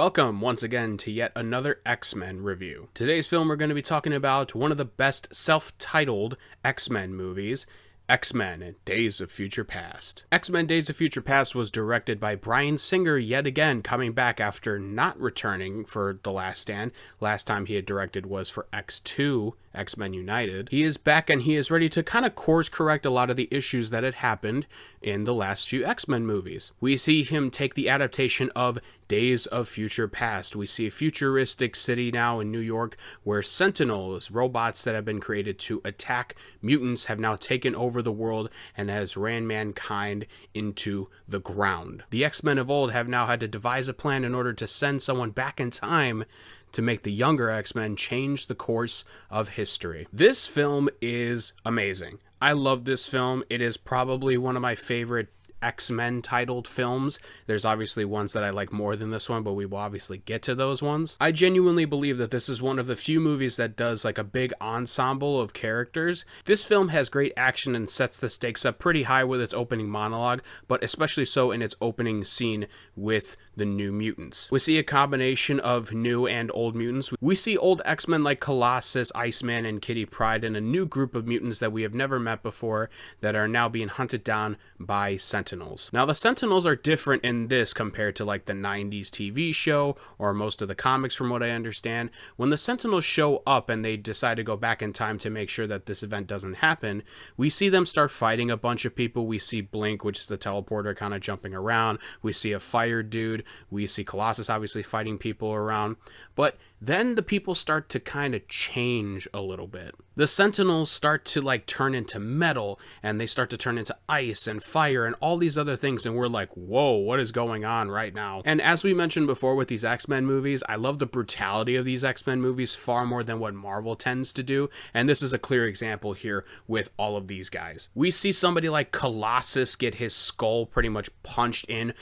Welcome once again to yet another X-Men review. Today's film we're going to be talking about one of the best self-titled X-Men movies, X-Men Days of Future Past. X-Men Days of Future Past was directed by Bryan Singer yet again, coming back after not returning for The Last Stand. Last time he had directed was for X2, X-Men United. He is back and he is ready to kind of course correct a lot of the issues that had happened in the last few X-Men movies. We see him take the adaptation of Days of Future Past. We see a futuristic city now in New York where Sentinels, robots that have been created to attack mutants, have now taken over the world and has ran mankind into the ground. The X-Men of old have now had to devise a plan in order to send someone back in time to make the younger X-Men change the course of history. This film is amazing. I love this film. It is probably one of my favorite X-Men titled films. There's obviously ones that I like more than this one, but we will obviously get to those ones. I genuinely believe that this is one of the few movies that does like a big ensemble of characters. This film has great action and sets the stakes up pretty high with its opening monologue, but especially so in its opening scene with the New Mutants. We see a combination of new and old mutants. We see old X-Men like Colossus, Iceman, and Kitty Pryde, and a new group of mutants that we have never met before that are now being hunted down by Sentinels. Now, the Sentinels are different in this compared to like the 90s TV show or most of the comics from what I understand. When the Sentinels show up and they decide to go back in time to make sure that this event doesn't happen, we see them start fighting a bunch of people. We see Blink, which is the teleporter, kind of jumping around. We see a fire dude. We see Colossus obviously fighting people around. But then the people start to kind of change a little bit. The Sentinels start to like turn into metal, and they start to turn into ice and fire and all these other things, and we're like, whoa, what is going on right now? And as we mentioned before with these X-Men movies, I love the brutality of these X-Men movies far more than what Marvel tends to do, and this is a clear example here with all of these guys. We see somebody like Colossus get his skull pretty much punched in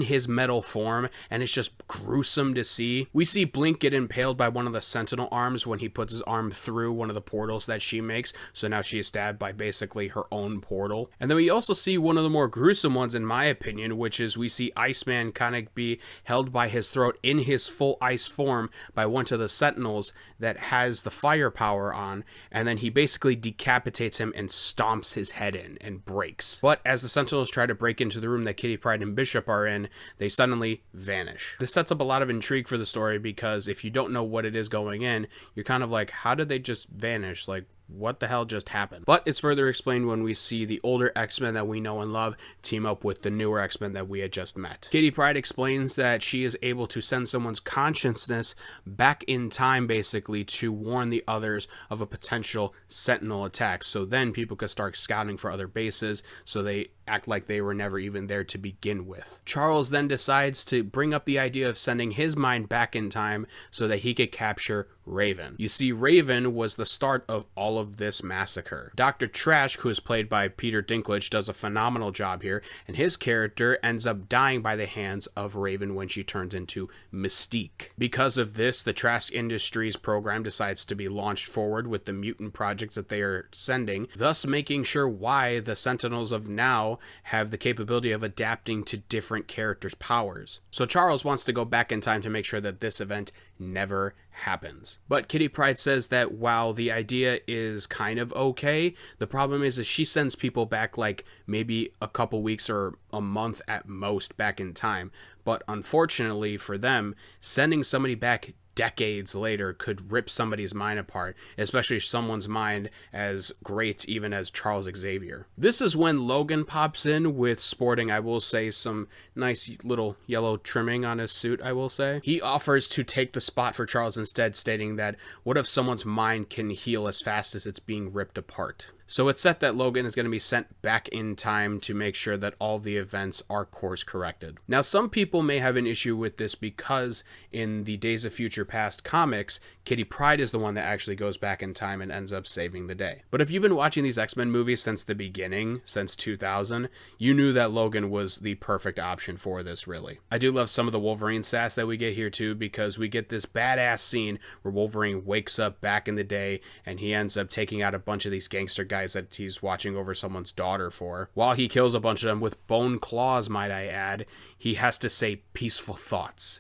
his metal form, and it's just gruesome to see. We see Blink get impaled by one of the Sentinel arms when he puts his arm through one of the portals that she makes, so now she is stabbed by basically her own portal. And then we also see one of the more gruesome ones in my opinion, which is we see Iceman kind of be held by his throat in his full ice form by one of the Sentinels that has the firepower on, and then he basically decapitates him and stomps his head in and breaks. But as the Sentinels try to break into the room that Kitty Pryde and Bishop are in, they suddenly vanish. This sets up a lot of intrigue for the story because if you don't know what it is going in, you're kind of like, how did they just vanish? Like, what the hell just happened? But it's further explained when we see the older X-Men that we know and love team up with the newer X-Men that we had just met. Kitty Pryde explains that she is able to send someone's consciousness back in time basically to warn the others of a potential Sentinel attack, so then people could start scouting for other bases so they act like they were never even there to begin with. Charles then decides to bring up the idea of sending his mind back in time so that he could capture Raven. You see, Raven was the start of all of this massacre. Dr. Trask, who is played by Peter Dinklage, does a phenomenal job here, and his character ends up dying by the hands of Raven when she turns into Mystique. Because of this, the Trask Industries program decides to be launched forward with the mutant projects that they are sending, thus making sure why the Sentinels of now have the capability of adapting to different characters' powers. So Charles wants to go back in time to make sure that this event never happens. But Kitty Pryde says that while the idea is kind of okay, the problem is she sends people back like maybe a couple weeks or a month at most back in time. But unfortunately for them, sending somebody back decades later could rip somebody's mind apart, especially someone's mind as great even as Charles Xavier. This is when Logan pops in with sporting, I will say, some nice little yellow trimming on his suit, I will say. He offers to take the spot for Charles instead, stating that what if someone's mind can heal as fast as it's being ripped apart? So it's set that Logan is going to be sent back in time to make sure that all the events are course corrected. Now, some people may have an issue with this because in the Days of Future Past comics, Kitty Pryde is the one that actually goes back in time and ends up saving the day. But if you've been watching these X-Men movies since the beginning, since 2000, you knew that Logan was the perfect option for this, really. I do love some of the Wolverine sass that we get here too, because we get this badass scene where Wolverine wakes up back in the day and he ends up taking out a bunch of these gangster guys that he's watching over someone's daughter for. While he kills a bunch of them with bone claws, might I add, he has to say peaceful thoughts.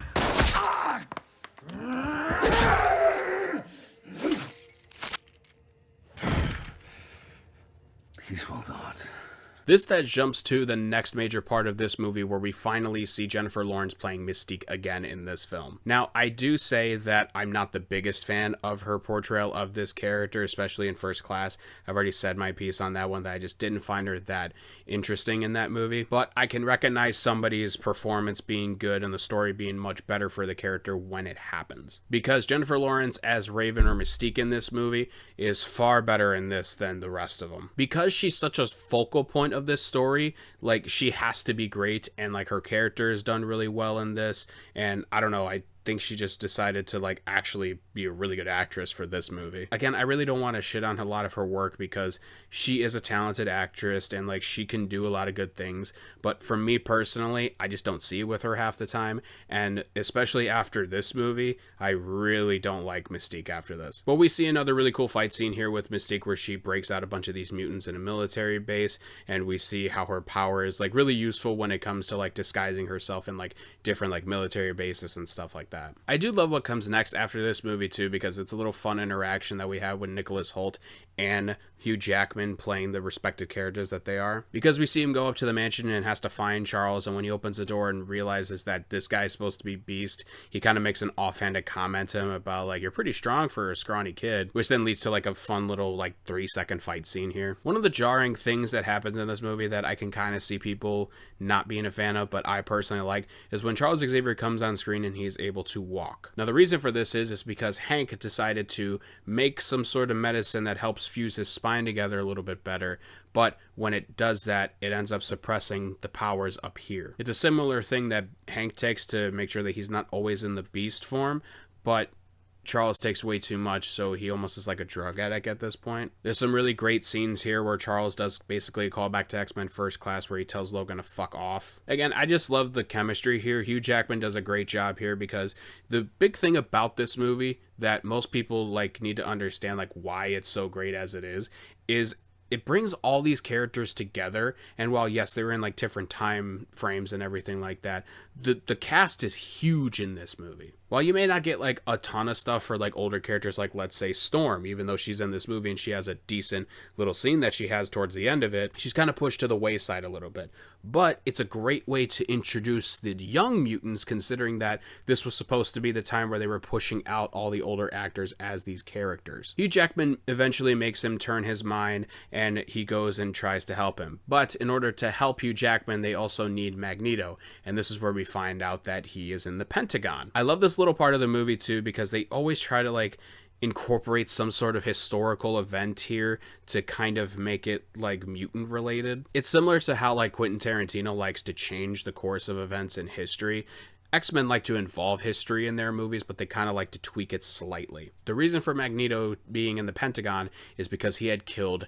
Peaceful thoughts. This that jumps to the next major part of this movie where we finally see Jennifer Lawrence playing Mystique again in this film. Now, I do say that I'm not the biggest fan of her portrayal of this character, especially in First Class. I've already said my piece on that one, that I just didn't find her that interesting in that movie. But I can recognize somebody's performance being good and the story being much better for the character when it happens. Because Jennifer Lawrence as Raven or Mystique in this movie is far better in this than the rest of them. Because she's such a focal point of this story, like, she has to be great, and like her character is done really well in this, and I don't know, I think she just decided to like actually be a really good actress for this movie. Again, I really don't want to shit on a lot of her work because she is a talented actress and like she can do a lot of good things, but for me personally, I just don't see it with her half the time, and especially after this movie, I really don't like Mystique after this. But we see another really cool fight scene here with Mystique where she breaks out a bunch of these mutants in a military base, and we see how her power is like really useful when it comes to like disguising herself in like different like military bases and stuff like that. I do love what comes next after this movie too, because it's a little fun interaction that we have with Nicolas Hoult and Hugh Jackman playing the respective characters that they are. Because we see him go up to the mansion and has to find Charles, and when he opens the door and realizes that this guy's supposed to be Beast, he kind of makes an offhanded comment to him about like, you're pretty strong for a scrawny kid, which then leads to like a fun little like 3-second fight scene here. One of the jarring things that happens in this movie that I can kind of see people not being a fan of, but I personally like, is when Charles Xavier comes on screen and he's able to walk. Now the reason for this is because Hank decided to make some sort of medicine that helps fuse his spine together a little bit better, but when it does that, it ends up suppressing the powers up here. It's a similar thing that Hank takes to make sure that he's not always in the Beast form, but Charles takes way too much, so he almost is like a drug addict at this point. There's some really great scenes here where Charles does basically a callback to X-Men First Class where he tells Logan to fuck off. Again, I just love the chemistry here. Hugh Jackman does a great job here, because the big thing about this movie that most people like need to understand like why it's so great as it is it brings all these characters together, and while yes, they were in like different time frames and everything like that, the cast is huge in this movie. While you may not get like a ton of stuff for like older characters, like let's say Storm, even though she's in this movie and she has a decent little scene that she has towards the end of it, she's kind of pushed to the wayside a little bit. But it's a great way to introduce the young mutants, considering that this was supposed to be the time where they were pushing out all the older actors as these characters. Hugh Jackman eventually makes him turn his mind, and he goes and tries to help him. But in order to help Hugh Jackman, they also need Magneto, and this is where we find out that he is in the Pentagon. I love this little part of the movie too, because they always try to like incorporate some sort of historical event here to kind of make it like mutant related. It's similar to how like Quentin Tarantino likes to change the course of events in history. X-Men like to involve history in their movies, but they kind of like to tweak it slightly. The reason for Magneto being in the Pentagon is because he had killed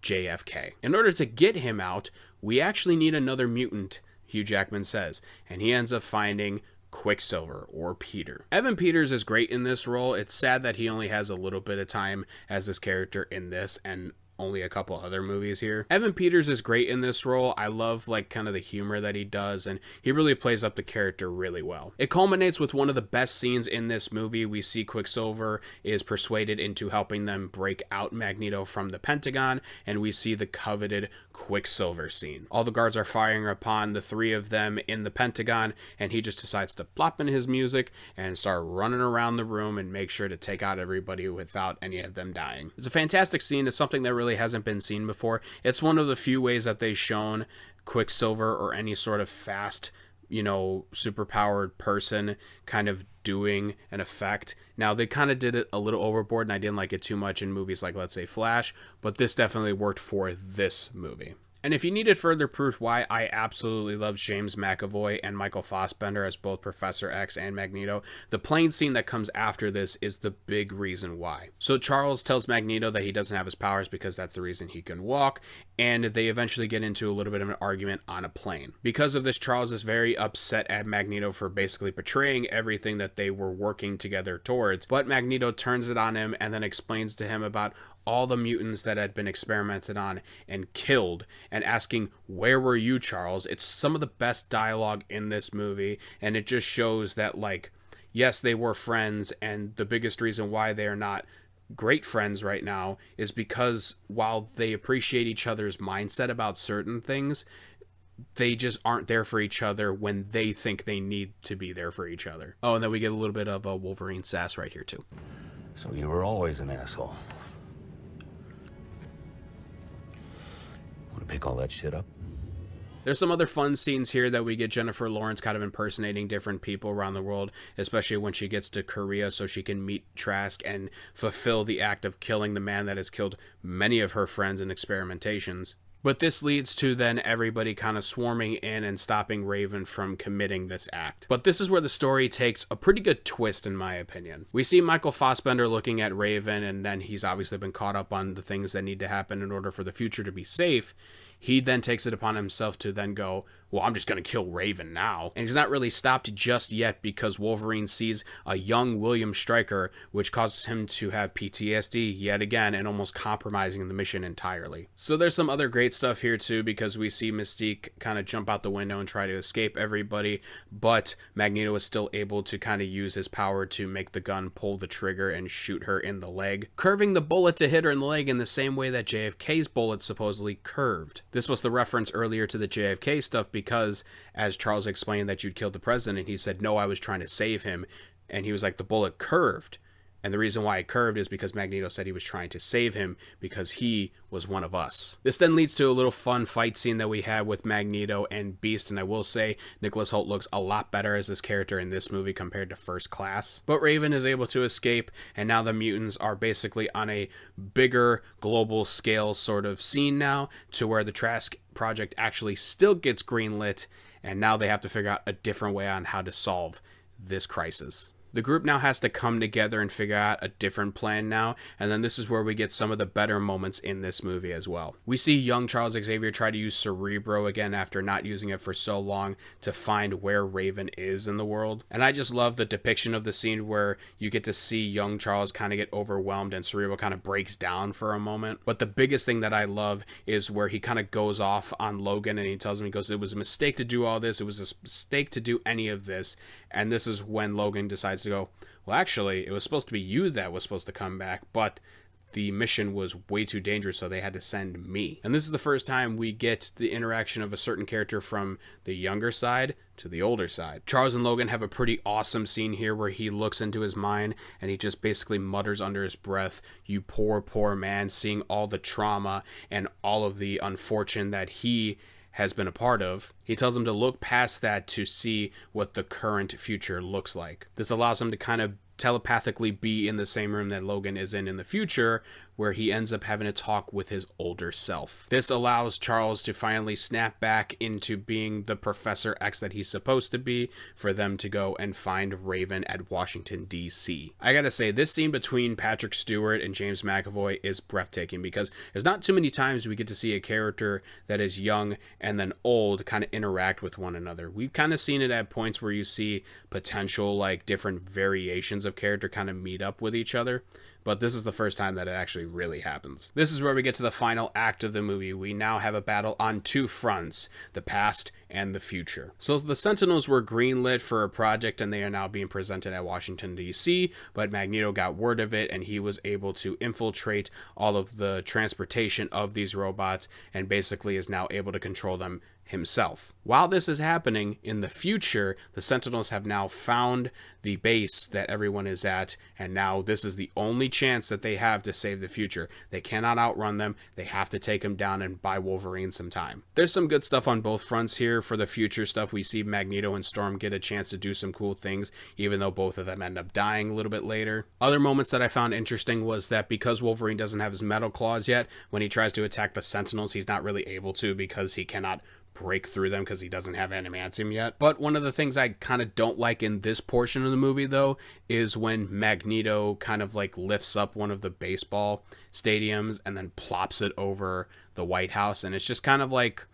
JFK. In order to get him out, we actually need another mutant, Hugh Jackman says, and he ends up finding Quicksilver, or Peter. Evan Peters is great in this role. It's sad that he only has a little bit of time as this character in this and only a couple other movies here. Evan Peters is great in this role. I love like kind of the humor that he does, and he really plays up the character really well. It culminates with one of the best scenes in this movie. We see Quicksilver is persuaded into helping them break out Magneto from the Pentagon, and we see the coveted Quicksilver scene. All the guards are firing upon the three of them in the Pentagon, and he just decides to plop in his music and start running around the room and make sure to take out everybody without any of them dying. It's a fantastic scene. It's something that really hasn't been seen before. It's one of the few ways that they've shown Quicksilver or any sort of fast, superpowered person kind of doing an effect. Now, they kind of did it a little overboard, and I didn't like it too much in movies like, let's say, Flash, but this definitely worked for this movie. And if you needed further proof why I absolutely love James McAvoy and Michael Fassbender as both Professor X and Magneto, the plane scene that comes after this is the big reason why. So Charles tells Magneto that he doesn't have his powers because that's the reason he can walk, and they eventually get into a little bit of an argument on a plane. Because of this, Charles is very upset at Magneto for basically betraying everything that they were working together towards, but Magneto turns it on him and then explains to him about all the mutants that had been experimented on and killed, and asking, where were you, Charles? It's some of the best dialogue in this movie, and it just shows that, like, yes, they were friends, and the biggest reason why they are not great friends right now is because while they appreciate each other's mindset about certain things, they just aren't there for each other when they think they need to be there for each other. Oh, and then we get a little bit of a Wolverine sass right here too. So you were always an asshole. Want to pick all that shit up? There's some other fun scenes here that we get Jennifer Lawrence kind of impersonating different people around the world, especially when she gets to Korea so she can meet Trask and fulfill the act of killing the man that has killed many of her friends in experimentations. But this leads to then everybody kind of swarming in and stopping Raven from committing this act. But this is where the story takes a pretty good twist, in my opinion. We see Michael Fassbender looking at Raven, and then he's obviously been caught up on the things that need to happen in order for the future to be safe. He then takes it upon himself to then go, well, I'm just going to kill Raven now. And he's not really stopped just yet because Wolverine sees a young William Stryker, which causes him to have PTSD yet again and almost compromising the mission entirely. So there's some other great stuff here too, because we see Mystique kind of jump out the window and try to escape everybody, but Magneto is still able to kind of use his power to make the gun pull the trigger and shoot her in the leg, curving the bullet to hit her in the leg in the same way that JFK's bullet supposedly curved. This was the reference earlier to the JFK stuff because, as Charles explained that you'd killed the president, he said, no, I was trying to save him. And he was like, the bullet curved. And the reason why it curved is because Magneto said he was trying to save him because he was one of us. This then leads to a little fun fight scene that we have with Magneto and Beast, and I will say Nicolas Hoult looks a lot better as this character in this movie compared to First Class. But Raven is able to escape, and now the mutants are basically on a bigger global scale sort of scene now, to where the Trask project actually still gets greenlit, and now they have to figure out a different way on how to solve this crisis. The group now has to come together and figure out a different plan now, and then this is where we get some of the better moments in this movie as well. We see young Charles Xavier try to use Cerebro again after not using it for so long to find where Raven is in the world. And I just love the depiction of the scene where you get to see young Charles kind of get overwhelmed and Cerebro kind of breaks down for a moment. But the biggest thing that I love is where he kind of goes off on Logan and he tells him, he goes, it was a mistake to do all this, it was a mistake to do any of this. And this is when Logan decides to go, well, actually, it was supposed to be you that was supposed to come back, but the mission was way too dangerous, so they had to send me. And this is the first time we get the interaction of a certain character from the younger side to the older side. Charles and Logan have a pretty awesome scene here where he looks into his mind and he just basically mutters under his breath, you poor, poor man, seeing all the trauma and all of the unfortunate that he has been a part of. He tells him to look past that to see what the current future looks like. This allows him to kind of telepathically be in the same room that Logan is in the future, where he ends up having a talk with his older self. This allows Charles to finally snap back into being the Professor X that he's supposed to be, for them to go and find Raven at Washington, D.C. I gotta say, this scene between Patrick Stewart and James McAvoy is breathtaking, because there's not too many times we get to see a character that is young and then old kind of interact with one another. We've kind of seen it at points where you see potential like different variations of character kind of meet up with each other, but this is the first time that it actually really happens. This is where we get to the final act of the movie. We now have a battle on two fronts, the past and the future. So the Sentinels were greenlit for a project and they are now being presented at Washington, D.C., but Magneto got word of it and he was able to infiltrate all of the transportation of these robots and basically is now able to control them himself. While this is happening, in the future, the Sentinels have now found the base that everyone is at, and now this is the only chance that they have to save the future. They cannot outrun them. They have to take them down and buy Wolverine some time. There's some good stuff on both fronts here. For the future stuff, we see Magneto and Storm get a chance to do some cool things, even though both of them end up dying a little bit later. Other moments that I found interesting was that because Wolverine doesn't have his metal claws yet, when he tries to attack the Sentinels, he's not really able to because he cannot break through them because he doesn't have adamantium yet. But one of the things I kind of don't like in this portion of the movie, though, is when Magneto kind of like lifts up one of the baseball stadiums and then plops it over the White House, and it's just kind of like,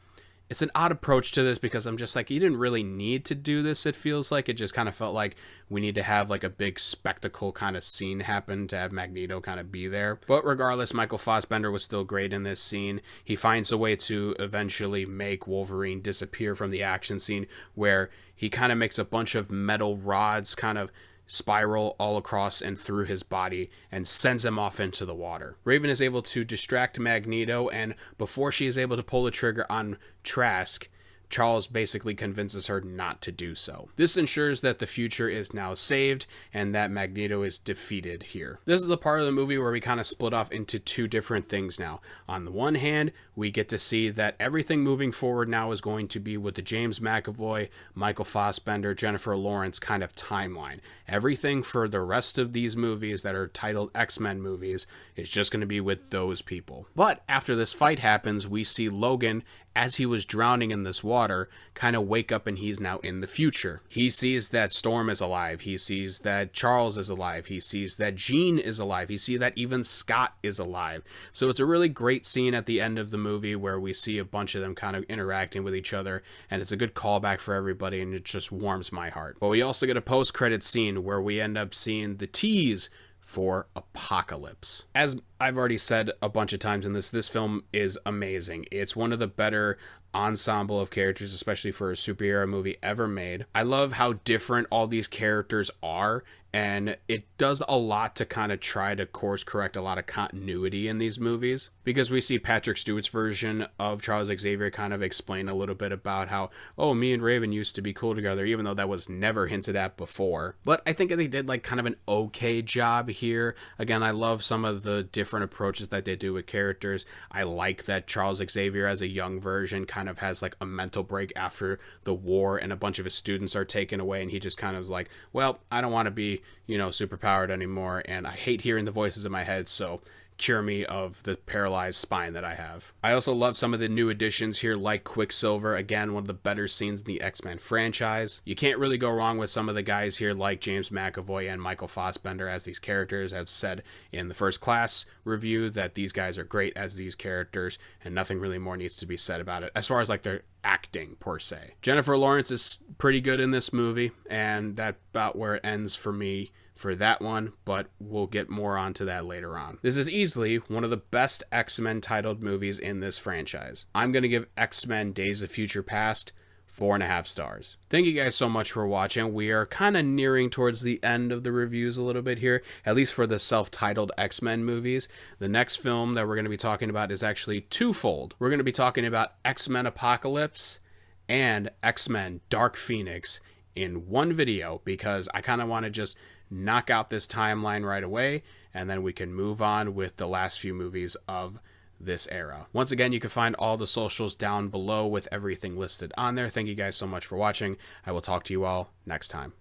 it's an odd approach to this because I'm just like, you didn't really need to do this. It feels like it just kind of felt like we need to have like a big spectacle kind of scene happen to have Magneto kind of be there. But regardless, Michael Fassbender was still great in this scene. He finds a way to eventually make Wolverine disappear from the action scene, where he kind of makes a bunch of metal rods kind of spiral all across and through his body and sends him off into the water. Raven is able to distract Magneto, and before she is able to pull the trigger on Trask, Charles basically convinces her not to do so. This ensures that the future is now saved and that Magneto is defeated here. This is the part of the movie where we kind of split off into two different things now. On the one hand, we get to see that everything moving forward now is going to be with the James McAvoy, Michael Fassbender, Jennifer Lawrence kind of timeline. Everything for the rest of these movies that are titled X-Men movies is just going to be with those people. But after this fight happens, we see Logan, as he was drowning in this water, kind of wake up, and he's now in the future. He sees that Storm is alive. He sees that Charles is alive. He sees that Jean is alive. He sees that even Scott is alive. So it's a really great scene at the end of the movie where we see a bunch of them kind of interacting with each other, and it's a good callback for everybody, and it just warms my heart. But we also get a post-credit scene where we end up seeing the tease for Apocalypse. As I've already said a bunch of times in this film is amazing. It's one of the better ensemble of characters, especially for a superhero movie ever made. I love how different all these characters are, and it does a lot to kind of try to course correct a lot of continuity in these movies, because we see Patrick Stewart's version of Charles Xavier kind of explain a little bit about how, oh, me and Raven used to be cool together, even though that was never hinted at before. But I think they did like kind of an okay job here. Again, I love some of the different approaches that they do with characters. I like that Charles Xavier as a young version kind of has like a mental break after the war and a bunch of his students are taken away, and he just kind of is like, well, I don't want to be, super powered anymore, and I hate hearing the voices in my head, so cure me of the paralyzed spine that I have. I also love some of the new additions here, like Quicksilver. Again, one of the better scenes in the X-Men franchise. You can't really go wrong with some of the guys here, like James McAvoy and Michael Fassbender as these characters. I've said in the First Class review that these guys are great as these characters, and nothing really more needs to be said about it as far as like their acting per se. Jennifer Lawrence is pretty good in this movie, and that's about where it ends for me for that one, but we'll get more onto that later on. This is easily one of the best X-Men titled movies in this franchise. I'm going to give X-Men Days of Future Past 4.5 stars. Thank you guys so much for watching. We are kind of nearing towards the end of the reviews a little bit here, at least for the self-titled X-Men movies. The next film that we're going to be talking about is actually twofold. We're going to be talking about X-Men Apocalypse and X-Men Dark Phoenix in one video, because I kind of want to just knock out this timeline right away, and then we can move on with the last few movies of this era. Once again, you can find all the socials down below with everything listed on there. Thank you guys so much for watching. I will talk to you all next time.